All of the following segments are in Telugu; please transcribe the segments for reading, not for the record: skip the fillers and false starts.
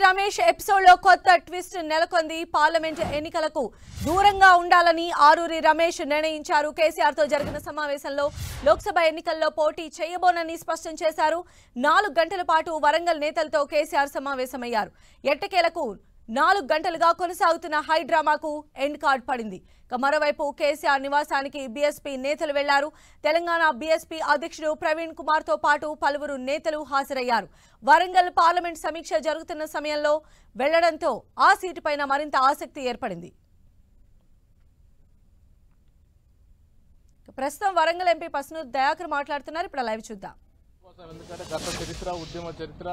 రమేష్ ఎపిసోడ్ లో కొత్త ట్విస్ట్ నెలకొంది. పార్లమెంట్ ఎన్నికలకు దూరంగా ఉండాలని ఆరూరి రమేష్ నిర్ణయించారు. కేసీఆర్ తో జరిగిన సమావేశంలో లోక్సభ ఎన్నికల్లో పోటీ చేయబోనని స్పష్టం చేశారు. 4 గంటల పాటు వరంగల్ నేతలతో కేసీఆర్ సమావేశమయ్యారు. ఎట్టకేలకు 4 గంటలుగా కొనసాగుతున్న హై డ్రామాకు ఎండ్ కార్డ్ పడింది. మరోవైపు కేసీఆర్ నివాసానికి బీఎస్పీ నేతలు వెళ్లారు. తెలంగాణ బీఎస్పీ అధ్యక్షుడు ప్రవీణ్ కుమార్ తో పాటు పలువురు నేతలు హాజరయ్యారు. వరంగల్ పార్లమెంట్ సమీక్ష జరుగుతున్న సమయంలో వెళ్లడంతో ఆ సీటుపైన మరింత ఆసక్తి ఏర్పడింది. ప్రస్తుతం వరంగల్ ఎంపీ పసునూరి దయాకర్ మాట్లాడుతున్నారు. ఇప్పుడు లైవ్ చూద్దాం. ఎందుకంటే గత చరిత్ర, ఉద్యమ చరిత్ర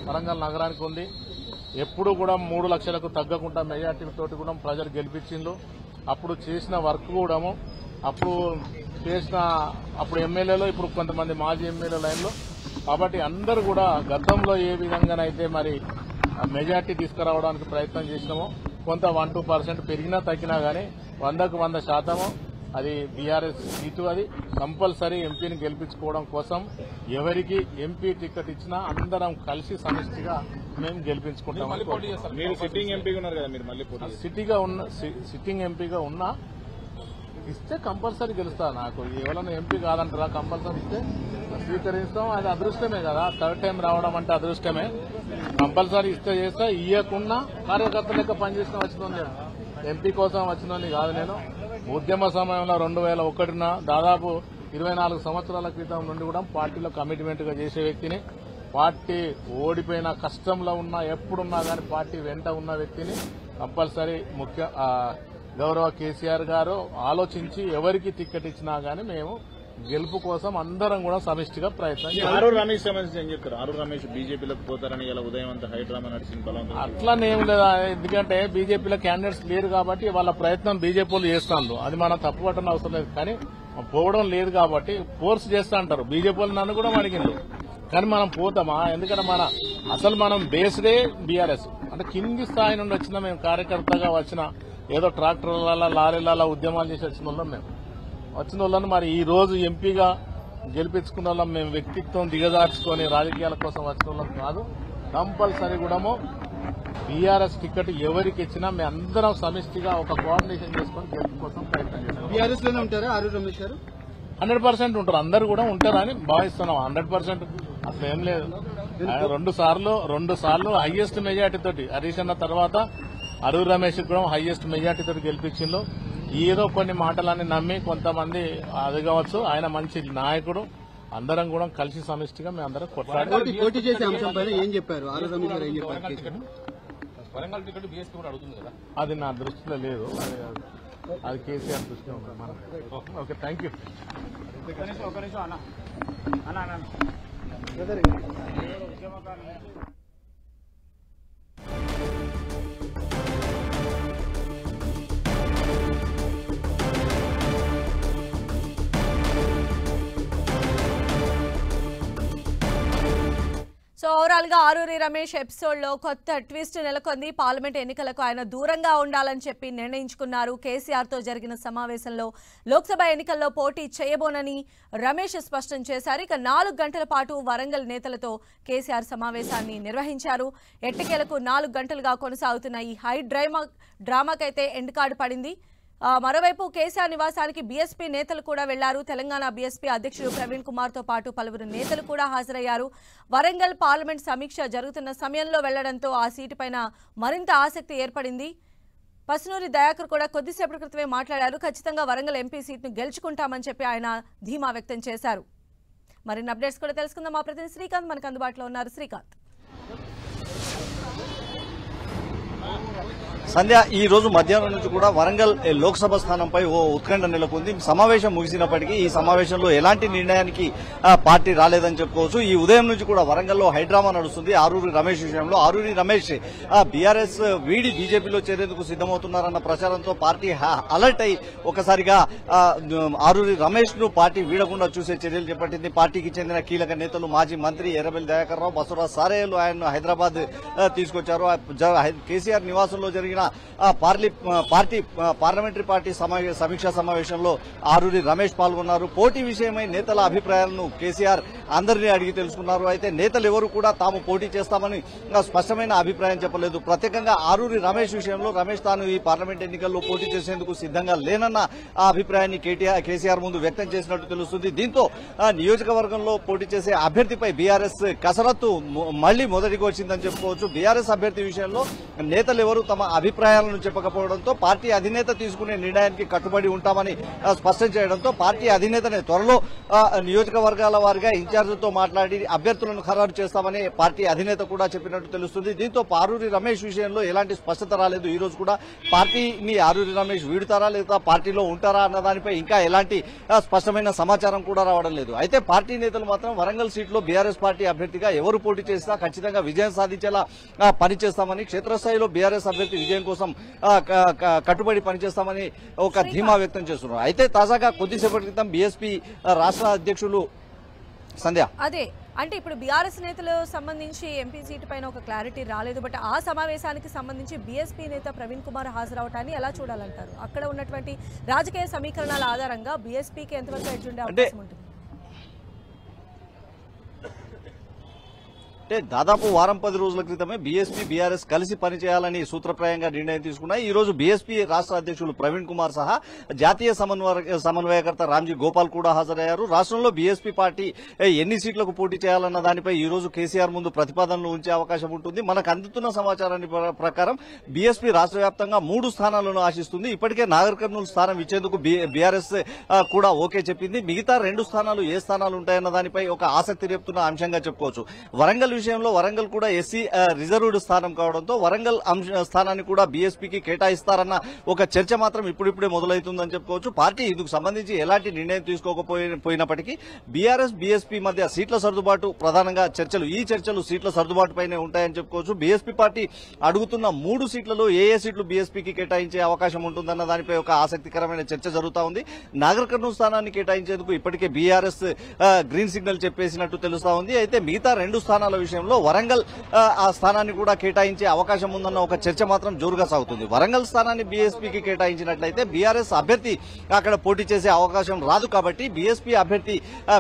వరంగల్ నగరానికి ఉంది. ఎప్పుడు కూడా 3 లక్షలకు తగ్గకుండా మెజార్టీ తోటి కూడా ప్రజలు గెలిపించిండ్రు. అప్పుడు చేసిన వర్క్ కూడా అప్పుడు ఎమ్మెల్యేలు, ఇప్పుడు కొంతమంది మాజీ ఎమ్మెల్యే లైన్లో. కాబట్టి అందరూ కూడా గతంలో ఏ విధంగానైతే మరి మెజార్టీ తీసుకురావడానికి ప్రయత్నం చేసినామో కొంత 1-2% పెరిగినా తగ్గినా కానీ 100కు 100% అది బీఆర్ఎస్ సీటు. అది కంపల్సరీ ఎంపీని గెలిపించుకోవడం కోసం ఎవరికి ఎంపీ టికెట్ ఇచ్చినా అందరం కలిసి సమిష్టిగా మేము గెలిపించుకుంటాం. సిట్టింగ్ ఎంపీగా ఉన్నా ఇస్తే కంపల్సరీ గెలుస్తా. నాకు ఎవరైనా ఎంపీ కాదంటారా? కంపల్సరీ ఇస్తే స్వీకరిస్తాం. అది అదృష్టమే కదా, 3rd టైం రావడం అంటే అదృష్టమే. కంపల్సరీ ఇస్తే చేస్తా. ఇయ్యకున్నా కార్యకర్త లెక్క పనిచేసిన వచ్చిన ఎంపీ కోసం వచ్చిన కాదు. నేను ఉద్యమ సమయంలో 2001 దాదాపు 24 సంవత్సరాల క్రితం నుండి కూడా పార్టీలో కమిట్మెంట్ గా చేసే వ్యక్తిని. పార్టీ ఓడిపోయిన కష్టంలో ఉన్నా ఎప్పుడున్నా కానీ పార్టీ వెంట ఉన్న వ్యక్తిని. కంపల్సరీ గౌరవ కేసీఆర్ గారు ఆలోచించి ఎవరికి టికెట్ ఇచ్చినా గానీ మేము గెలుపు కోసం అందరం కూడా సమిష్టిగా ప్రయత్నం చేయాలి. ఆరూరి రమేష్ సంబంధించి ఏం చెప్తారు? ఆరూరి రమేష్ బీజేపీలోకి పోతారని ఇలా ఉదయం అంతా హైడ్రామా నడిచింది. అట్లానేం లేదా, ఎందుకంటే బీజేపీలో క్యాండిడేట్స్ లేరు కాబట్టి వాళ్ళ ప్రయత్నం బీజేపీలు చేస్తాను. అది మనం తప్పుపట్టడం అవసరం లేదు. కానీ పోవడం లేదు కాబట్టి ఫోర్స్ చేస్తా అంటారు. బీజేపీలు నన్ను కూడా అడిగిండు, కానీ మనం పోతామా? ఎందుకంటే మనం బేస్డే బీఆర్ఎస్ అంటే కింది స్థాయి నుండి వచ్చిన మేము కార్యకర్తగా వచ్చిన ఏదో ట్రాక్టర్ల లారీల ఉద్యమాలు చేసి వచ్చిన వాళ్ళం. మేము వచ్చిన వాళ్ళని మరి ఈ రోజు ఎంపీగా గెలిపించుకున్న వాళ్ళం. మేము వ్యక్తిత్వం దిగజార్చుకొని రాజకీయాల కోసం వచ్చిన వాళ్ళం కాదు. కంపల్సరీ కూడా బీఆర్ఎస్ టికెట్ ఎవరికి ఇచ్చినా మేము అందరం సమిష్టిగా ఒక కోఆర్డినేషన్ చేసుకుని గెలుపు కోసం ప్రయత్నం చేస్తాం. బీఆర్ఎస్ లోనే ఉంటారా ఆరూరి రమేష్ గారు? 100% ఉంటారు. అందరూ కూడా ఉంటారని భావిస్తున్నాం. 100% అసలు ఏం లేదు. 2 సార్లు హైయెస్ట్ మెజార్టీ తోటి హరీష్ అన్న తర్వాత ఆరూరి రమేష్ కూడా హైయెస్ట్ మెజార్టీ తోటి గెలిపించిండ్రు. ఏదో కొన్ని మాటలని నమ్మి కొంతమంది అది కావచ్చు. ఆయన మంచి నాయకుడు. అందరం కూడా కలిసి సమిష్టిగా మేము అందరం కొట్లాడి పోటీ చేసే అంశం పైన ఏం చెప్పారు? ఆరూరి రమేష్ గారు ఏం చెప్పారు? వరంగల్ టికెట్ బీఎస్పీ కూడా అడుగుతుంది కదా, అది నా దృష్టిలో లేదు. అది కేసీఆర్ దృష్టిలో ఉంటుంది. Okay, thank you. So overall గా ఆరూరి రమేష్ ఎపిసోడ్ లో కొత్త ట్విస్ట్ నెలకొంది. పార్లమెంట్ ఎన్నికలకు ఆయన దూరంగా ఉండాలని చెప్పి నిర్ణయించుకున్నారు. కేసీఆర్ తో జరిగిన సమావేశంలో లోక్సభ ఎన్నికల్లో పోటీ చేయబోనని రమేష్ స్పష్టం చేశారు. ఇక 4 గంటల పాటు వరంగల్ నేతలతో కేసీఆర్ సమావేశాన్ని నిర్వహించారు. ఎట్టకేలకు 4 గంటలుగా కొనసాగుతున్న ఈ హై డ్రామాకైతే ఎండ్ కార్డు పడింది. మరోవైపు కేసీఆర్ నివాసానికి బీఎస్పీ నేతలు కూడా వెళ్లారు. తెలంగాణ బీఎస్పీ అధ్యక్షుడు ప్రవీణ్ కుమార్ తో పాటు పలువురు నేతలు కూడా హాజరయ్యారు. వరంగల్ పార్లమెంట్ సమీక్ష జరుగుతున్న సమయంలో వెళ్లడంతో ఆ సీటుపైన మరింత ఆసక్తి ఏర్పడింది. పసునూరి దయాకర్ కూడా కొద్దిసేపటి క్రితమే మాట్లాడారు. ఖచ్చితంగా వరంగల్ ఎంపీ సీట్ను గెలుచుకుంటామని చెప్పి ఆయన ధీమా వ్యక్తం చేశారు. మరిన్ని అప్డేట్స్ కూడా తెలుసుకుందాం. మా ప్రతినిధి శ్రీకాంత్ మనకు అందుబాటులో ఉన్నారు. శ్రీకాంత్, సంధ్య, ఈ రోజు మధ్యాహ్నం నుంచి కూడా వరంగల్ లోక్సభ స్థానంపై ఓ ఉత్కంఠ నెలకొంది. సమావేశం ముగిసినప్పటికీ ఈ సమావేశంలో ఎలాంటి నిర్ణయానికి పార్టీ రాలేదని చెప్పుకోవచ్చు. ఈ ఉదయం నుంచి కూడా వరంగల్లో హైడ్రామా నడుస్తుంది ఆరూరి రమేష్ విషయంలో. ఆరూరి రమేష్ బీఆర్ఎస్ వీడి బీజేపీలో చేరేందుకు సిద్దమవుతున్నారన్న ప్రచారంతో పార్టీ అలర్ట్ అయి ఒకసారిగా ఆరూరి రమేష్ ను పార్టీ వీడకుండా చూసే చర్యలు చేపట్టింది. పార్టీకి చెందిన కీలక నేతలు మాజీ మంత్రి ఎర్రబెల్లి దయాకర్ రావు, బసవరాజ్ సారయ్యలు ఆయన హైదరాబాద్ తీసుకొచ్చారు. కేసీఆర్ నివాసంలో జరిగిన పార్లమెంటరీ పార్టీ సమీక్షా సమావేశంలో ఆరూరి రమేష్ పాల్గొన్నారు. పోటీ విషయమై నేతల అభిప్రాయాలను కేసీఆర్ అందరినీ అడిగి తెలుసుకున్నారు. అయితే నేతలు ఎవరు కూడా తాము పోటీ చేస్తామని స్పష్టమైన అభిప్రాయం చెప్పలేదు. ప్రత్యేకంగా ఆరూరి రమేష్ విషయంలో రమేష్ తాను ఈ పార్లమెంట్ ఎన్నికల్లో పోటీ చేసేందుకు సిద్ధంగా లేనన్న ఆ అభిప్రాయాన్ని కేసీఆర్ ముందు వ్యక్తం చేసినట్టు తెలుస్తుంది. దీంతో నియోజకవర్గంలో పోటీ చేసే అభ్యర్థిపై బీఆర్ఎస్ కసరత్తు మళ్లీ మొదటికి వచ్చిందని చెప్పుకోవచ్చు. బీఆర్ఎస్ అభ్యర్థి విషయంలో నేతలు ఎవరు తమ అభిప్రాయాలను చెప్పకపోవడంతో పార్టీ అధినేత తీసుకునే నిర్ణయానికి కట్టుబడి ఉంటామని స్పష్టం చేయడంతో పార్టీ అధినేతనే త్వరలో నియోజకవర్గాల వారిగా ఇన్ఛార్జితో మాట్లాడి అభ్యర్థులను ఖరారు చేస్తామని పార్టీ అధినేత కూడా చెప్పినట్టు తెలుస్తుంది. దీంతో ఆరూరి రమేష్ విషయంలో ఎలాంటి స్పష్టత రాలేదు. ఈ రోజు కూడా పార్టీని ఆరూరి రమేష్ వీడుతారా లేదా పార్టీలో ఉంటారా అన్న దానిపై ఇంకా ఎలాంటి స్పష్టమైన సమాచారం కూడా రావడం లేదు. అయితే పార్టీ నేతలు మాత్రం వరంగల్ సీట్లో బీఆర్ఎస్ పార్టీ అభ్యర్థిగా ఎవరు పోటీ చేసినా ఖచ్చితంగా విజయం సాధించేలా పనిచేస్తామని, క్షేత్రస్థాయిలో బీఆర్ఎస్ అభ్యర్థి విజయం కోసం కట్టుబడి పనిచేస్తామని ఒక ధీమా వ్యక్తం చేస్తున్నారు. అయితే తాజాగా కొద్దిసేపటి క్రితం బీఎస్పీ రాష్ట్ర అధ్యక్షులు సంధ్య అదే అంటే ఇప్పుడు బీఆర్ఎస్ నేతలు సంబంధించి ఎంపీ సీటు పైన ఒక క్లారిటీ రాలేదు. బట్ ఆ సమావేశానికి సంబంధించి బీఎస్పీ నేత ప్రవీణ్ కుమార్ హాజరవటాన్ని ఎలా చూడాలంటారు? అక్కడ ఉన్నటువంటి రాజకీయ సమీకరణాల ఆధారంగా బీఎస్పీకి ఎంతవరకు ఎడ్జ్ ఉండే అవకాశం ఉంటుంది? అంటే దాదాపు వారం 10 రోజుల క్రితమే బీఎస్పీ బీఆర్ఎస్ కలిసి పనిచేయాలని సూత్రప్రాయంగా నిర్ణయం తీసుకున్నాయి. ఈ రోజు బీఎస్పీ రాష్ట్ర అధ్యక్షులు ప్రవీణ్ కుమార్ సహా జాతీయ సమన్వయకర్త రామ్జీ గోపాల్ కూడా హాజరయ్యారు. రాష్ట్రంలో బీఎస్పీ పార్టీ ఎన్ని సీట్లకు పోటీ చేయాలన్న దానిపై ఈ రోజు కేసీఆర్ ముందు ప్రతిపాదనలు ఉంచే అవకాశం ఉంటుంది. మనకు అందుతున్న సమాచారాన్ని ప్రకారం బీఎస్పీ రాష్ట్ర వ్యాప్తంగా 3 స్థానాలను ఆశిస్తుంది. ఇప్పటికే నాగర్ కర్నూలు స్థానం ఇచ్చేందుకు బీఆర్ఎస్ కూడా ఓకే చెప్పింది. మిగతా 2 స్థానాలు ఏ స్థానాలు ఉంటాయన్న దానిపై ఒక ఆసక్తి రేపుతున్న అంశంగా చెప్పుకోవచ్చు. వరంగల్ విషయంలో వరంగల్ కూడా ఎస్సీ రిజర్వ్డ్ స్థానం కావడంతో వరంగల్ స్థానాన్ని కూడా బీఎస్పీకి కేటాయిస్తారన్న ఒక చర్చ మాత్రం ఇప్పుడిప్పుడే మొదలవుతుందని చెప్పుకోవచ్చు. పార్టీ ఇందుకు సంబంధించి ఎలాంటి నిర్ణయం తీసుకోకపోయినప్పటికీ బీఆర్ఎస్ బీఎస్పీ మధ్య సీట్ల సర్దుబాటు ప్రధానంగా ఈ చర్చలు సీట్ల సర్దుబాటుపైనే ఉంటాయని చెప్పుకోవచ్చు. బీఎస్పీ పార్టీ అడుగుతున్న 3 సీట్లలో ఏ సీట్లు బీఎస్పీకి కేటాయించే అవకాశం ఉంటుందన్న దానిపై ఒక ఆసక్తికరమైన చర్చ జరుగుతా ఉంది. నాగర్ కర్నూలు స్థానాన్ని కేటాయించేందుకు ఇప్పటికే బీఆర్ఎస్ గ్రీన్ సిగ్నల్ చెప్పేసినట్టు తెలుస్తా ఉంది. అయితే మిగతా 2 స్థానాల విషయంలో వరంగల్ ఆ స్థానాన్ని కూడా కేటాయించే అవకాశం ఉందన్న ఒక చర్చ మాత్రం జోరుగా సాగుతుంది. వరంగల్ స్థానాన్ని బీఎస్పీకి కేటాయించినట్లయితే బీఆర్ఎస్ అభ్యర్థి అక్కడ పోటీ చేసే అవకాశం రాదు. కాబట్టి బీఎస్పీ అభ్యర్థి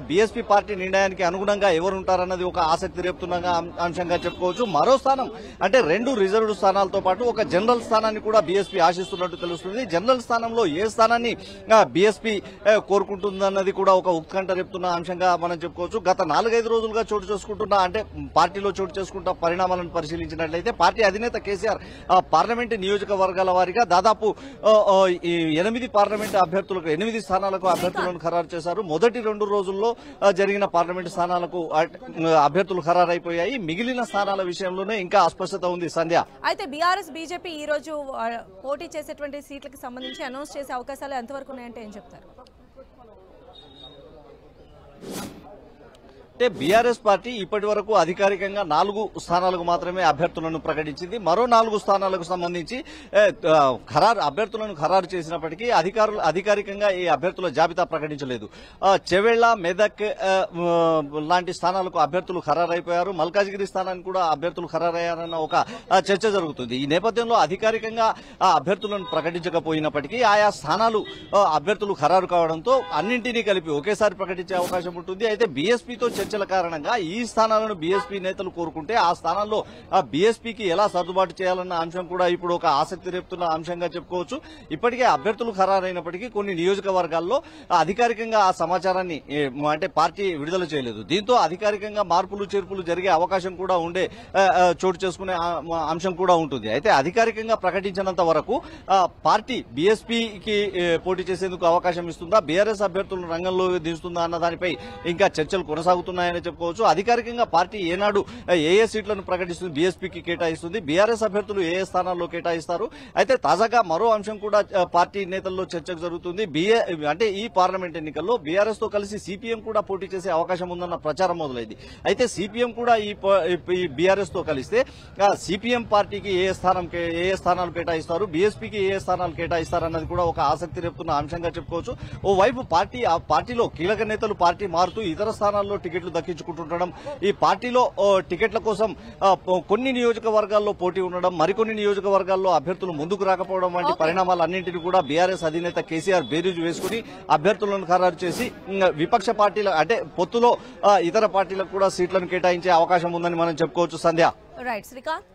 బీఎస్పీ పార్టీ నిర్ణయానికి అనుగుణంగా ఎవరుంటారన్నది ఒక ఆసక్తి రేపుతున్న అంశంగా చెప్పుకోవచ్చు. మరో స్థానం అంటే 2 రిజర్వ్డ్ స్థానాలతో పాటు ఒక జనరల్ స్థానాన్ని కూడా బీఎస్పీ ఆశిస్తున్నట్టు తెలుస్తుంది. జనరల్ స్థానంలో ఏ స్థానాన్ని బీఎస్పీ కోరుకుంటుందన్నది కూడా ఒక ఉత్కంఠ రేపుతున్న అంశంగా మనం చెప్పుకోవచ్చు. గత 4-5 రోజులుగా చోటు చేసుకుంటున్న అంటే పార్టీలో చోటు చేసుకుంటున్న పరిణామాలను పరిశీలించినట్లయితే పార్టీ అధినేత కేసీఆర్ పార్లమెంటు నియోజకవర్గాల వారీగా దాదాపు 8 పార్లమెంటు అభ్యర్థులకు 8 స్థానాలకు అభ్యర్థులను ఖరారు చేశారు. మొదటి 2 రోజుల్లో జరిగిన పార్లమెంటు స్థానాలకు అభ్యర్థులు ఖరారైపోయాయి. మిగిలిన స్థానాల విషయంలోనే ఇంకా అస్పష్టత ఉంది. సంధ్య, అయితే బీఆర్ఎస్ బీజేపీ ఈ రోజు పోటీ చేసేటువంటి సీట్లకు సంబంధించి అనౌన్స్ చేసే అవకాశాలు ఎంతవరకు ఉన్నాయంటే ఏం చెప్తారు? అంటే బీఆర్ఎస్ పార్టీ ఇప్పటి వరకు అధికారికంగా 4 స్థానాలకు మాత్రమే అభ్యర్థులను ప్రకటించింది. మరో 4 స్థానాలకు సంబంధించి అభ్యర్థులను ఖరారు చేసినప్పటికీ అధికారికంగా ఈ అభ్యర్థుల జాబితా ప్రకటించలేదు. చెవెళ్ల, మెదక్ లాంటి స్థానాలకు అభ్యర్థులు ఖరారైపోయారు. మల్కాజిగిరి స్థానానికి కూడా అభ్యర్థులు ఖరారయ్యారన్న ఒక చర్చ జరుగుతుంది. ఈ నేపథ్యంలో అధికారికంగా అభ్యర్థులను ప్రకటించకపోయినప్పటికీ ఆయా స్థానాలు అభ్యర్థులు ఖరారు కావడంతో అన్నింటినీ కలిపి ఒకేసారి ప్రకటించే అవకాశం ఉంటుంది. అయితే బీఎస్పీతో చర్చల కారణంగా ఈ స్థానాలను బీఎస్పీ నేతలు కోరుకుంటే ఆ స్థానాల్లో బీఎస్పీకి ఎలా సర్దుబాటు చేయాలన్న అంశం కూడా ఇప్పుడు ఒక ఆసక్తి రేపుతున్న అంశంగా చెప్పుకోవచ్చు. ఇప్పటికే అభ్యర్థులు ఖరారైనప్పటికీ కొన్ని నియోజకవర్గాల్లో అధికారికంగా ఆ సమాచారాన్ని అంటే పార్టీ విడుదల చేయలేదు. దీంతో అధికారికంగా మార్పులు చేర్పులు జరిగే అవకాశం కూడా చోటు చేసుకునే అంశం కూడా ఉంటుంది. అయితే అధికారికంగా ప్రకటించినంత వరకు పార్టీ బీఎస్పీకి పోటీ చేసేందుకు అవకాశం ఇస్తుందా, బీఆర్ఎస్ అభ్యర్థులను రంగంలో దించుతుందా అన్న దానిపై ఇంకా చర్చలు కొనసాగుతున్నాయని చెప్పుకోవచ్చు. అధికారికంగా పార్టీ ఏనాడు ఏ సీట్లను ప్రకటిస్తుంది, బీఎస్పీకి కేటాయిస్తుంది, బీఆర్ఎస్ అభ్యర్థులు ఏ స్థానాల్లో కేటాయిస్తారు. అయితే తాజాగా మరో అంశం కూడా పార్టీ నేతల్లో చర్చకు జరుగుతుంది. అంటే ఈ పార్లమెంట్ ఎన్నికల్లో బీఆర్ఎస్ తో కలిసి సిపిఎం కూడా పోటీ చేసే అవకాశం ఉందన్న ప్రచారం మొదలైంది. అయితే సిపిఎం కూడా ఈ బీఆర్ఎస్ తో కలిస్తే సిపిఎం పార్టీకి ఏ స్థానాలు కేటాయిస్తారు, బీఎస్పీకి ఏ స్థానాలు కేటాయిస్తారు అన్నది కూడా ఒక ఆసక్తి రేపుతున్న అంశంగా చెప్పుకోవచ్చు. ఓవైపు పార్టీలో కీలక నేతలు పార్టీ మారుతూ ఇతర స్థానాల్లో టికెట్లు సీట్లు దక్కించుకుంటుండడం, ఈ పార్టీలో టికెట్ల కోసం కొన్ని నియోజకవర్గాల్లో పోటీ ఉండడం, మరికొన్ని నియోజకవర్గాల్లో అభ్యర్థులు ముందుకు రాకపోవడం వంటి పరిణామాలన్నింటినీ కూడా బీఆర్ఎస్ అధినేత కేసీఆర్ బేరీజు వేసుకుని అభ్యర్థులను ఖరారు చేసి విపక్ష పార్టీల అంటే పొత్తులో ఇతర పార్టీలకు కూడా సీట్లను కేటాయించే అవకాశం ఉందని మనం చెప్పుకోవచ్చు. సంధ్య. రైట్ శ్రీకాంత్.